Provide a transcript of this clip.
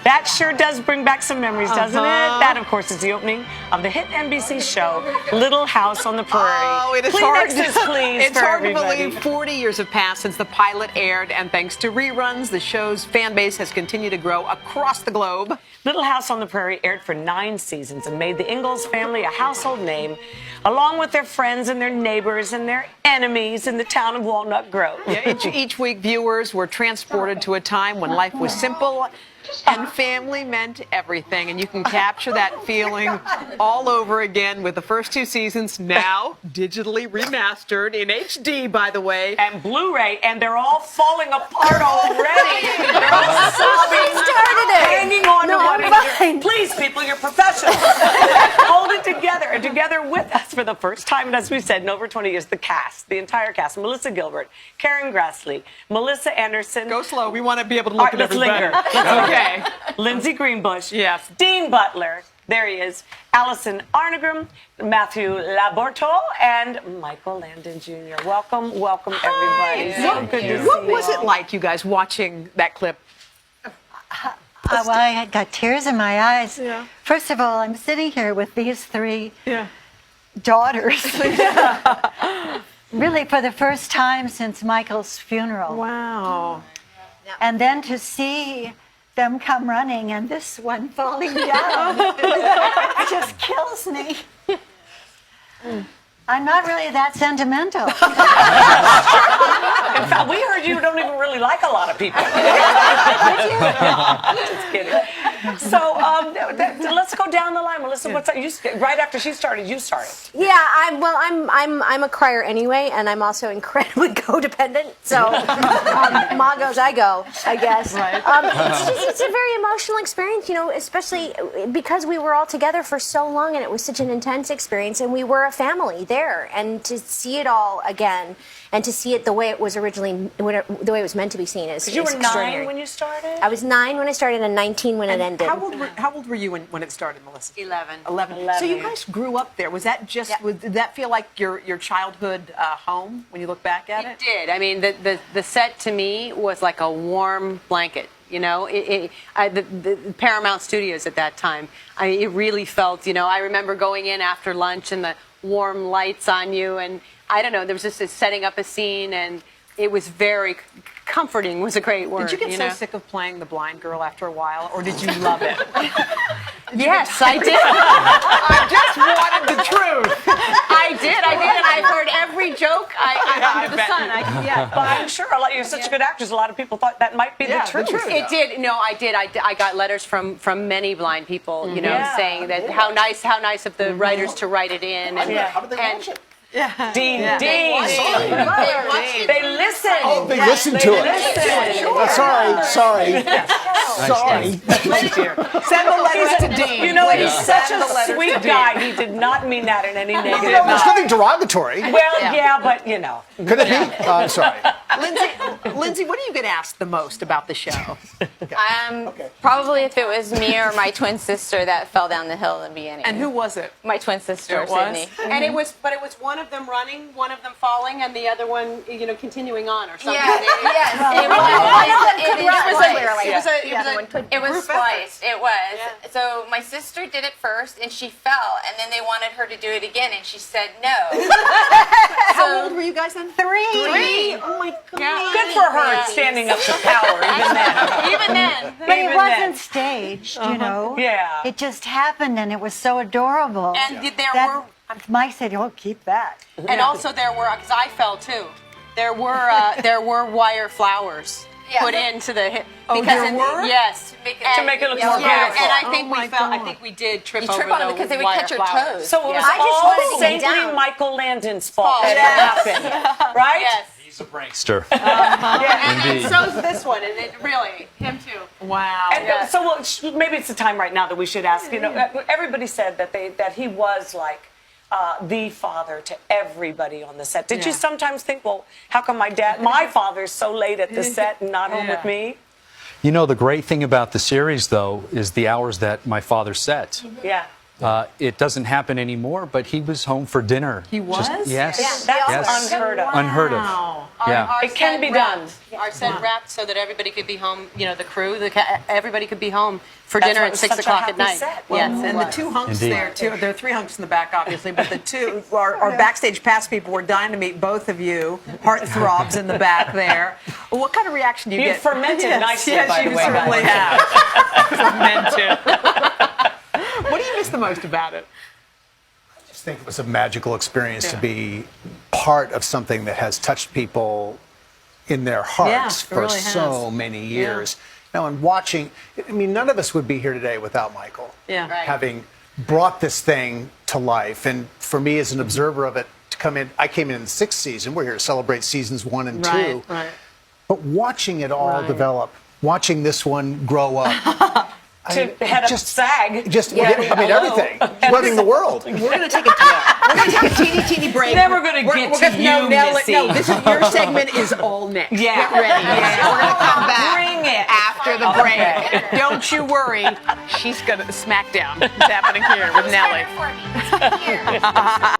That sure does bring back some memories, doesn't it? That, of course, is the opening of the hit NBC show, Little House on the Prairie. Oh, it is Kleenexes, please, it's for hard to everybody. believe 40 years have passed since the pilot aired, and thanks to reruns, the show's fan base has continued to grow across the globe. Little House on the Prairie aired for 9 seasons and made the Ingalls family a household name, along with their friends and their neighbors and their enemies in the town of Walnut Grove. Yeah, each week, viewers were transported to a time when life was simple and family meant everything. And you can capture that feeling all over again with the first 2 seasons now digitally remastered in HD, by the way. And Blu-ray, and they're all falling apart already. They're all sobbing, hanging on to one another. Please, people, you're professionals. Hold it together. And together with us for the first time, and as we said, in over 20 years, the cast, the entire cast, Melissa Gilbert, Karen Grassley, Melissa Anderson. Go slow. We want to be able to look at let's everybody. linger. Okay. Lindsay Greenbush. Yes. Dean Butler. There he is. Allison Arnegram, Matthew Laborto, and Michael Landon Jr. Welcome, everybody. So good to see you. What was it like, you guys, watching that clip? Well, I got tears in my eyes. Yeah. First of all, I'm sitting here with these 3 daughters. Really, for the first time since Michael's funeral. Wow. And then to see them come running and this one falling down it just kills me. I'm not really that sentimental. In fact, we heard you don't even really like a lot of people. Just kidding. So let's go down the line, Melissa. What's that? Right after she started, you started. Yeah, I'm a crier anyway, and I'm also incredibly codependent. So, Ma goes, I go, I guess. Right. It's a very emotional experience, you know, especially because we were all together for so long, and it was such an intense experience, and we were a family there, and to see it all again, and to see it the way it was originally, the way it was meant to be seen is You were extraordinary. 9 when you started? I was 9 when I started, and 19 when it ended. How old were you when it started, Melissa? 11. 11. So you guys grew up there. Was that just? Yeah. Did that feel like your childhood home when you look back at it? It did. I mean, the set to me was like a warm blanket. You know, the Paramount Studios at that time. It really felt. You know, I remember going in after lunch and the warm lights on you, and I don't know. There was just a setting up a scene, and it was very comforting. Was a great word. Did you get so sick of playing the blind girl after a while, or did you love it? Yes, I did. I just wanted the truth. I did, and I've heard every joke under the sun. But I'm sure you're such a good actress. A lot of people thought that might be the truth. It did. No, I did. I got letters from many blind people, you know, saying that how nice of the writers to write it in. And, How did they watch it? Dean. They listen. Oh, they listened to it. Listen. Sorry. Send the letters to Dean. You know, he's please. such Send the a letters sweet to Dean. guy. He did not mean that in any negative There's way. nothing derogatory. Well, yeah, but you know. Could it be? I'm sorry. Lindsay, what do you get asked the most about the show? Probably if it was me or my twin sister that fell down the hill in the beginning. And who was it? My twin sister, It was? Sydney. And it was one of them running, one of them falling, and the other one, you know, continuing on or something. Yes, it was spliced. It was. So my sister did it first, and she fell, and then they wanted her to do it again, and she said no. How old were you guys then? 3. Oh my God. Good for her standing up to power even then. Even then. But it Even wasn't then. staged, you know. Yeah. It just happened, and it was so adorable. And there That- were, Mike said, "Oh, keep that." and also there were, because I fell too. There were wire flowers put into the. Oh, there were? Yes. To make it look more beautiful. And I think Oh my I God. think we did trip You over trip on the them because they would wire catch your flowers. toes. So it was I just all wanted to get saintly down. Michael Landon's fault that it happened, right? Yes. He's a prankster. And so's this one, and it really, him too. Wow. And so maybe it's the time right now that we should ask. You know, everybody said that he was like the father to everybody on the set. Did you sometimes think, well, how come my father's so late at the set and not home with me? You know, the great thing about the series, though, is the hours that my father set. Yeah. It doesn't happen anymore, but he was home for dinner. He was? Yes. That's Yes. unheard of. Unheard of. Wow. Yeah. It can be done. Our set wrapped so that everybody could be home. You know, the crew, everybody could be home for That's dinner why at it was 6 such a o'clock happy at night. set. Yes, And the two hunks Indeed. there, too. There are three hunks in the back, obviously, but the two, our backstage pass people were dying to meet both of you. Heartthrobs in the back there. Well, what kind of reaction do you You get? fermented nicely, yes, by you the way, certainly guys. have. Fermented. What do you miss the most about it? I just think it was a magical experience to be part of something that has touched people in their hearts it for really so has. many years. Now, and watching, I mean, none of us would be here today without Michael. Yeah. Right. Having brought this thing to life. And for me, as an observer of it, to come in, I came in the 6th season. We're here to celebrate seasons 1 and 2. Right. But watching it all develop, watching this one grow up. To head up SAG. I mean, everything. Running the world. We're going to take a teeny break. Never gonna get to you, no, Missy. No, this is your segment is all next. Yeah. Get ready. Yeah. We're going to come back. Bring it. After the break. Don't you worry. She's going to smackdown. It's happening here with Nellie. For me. It's here.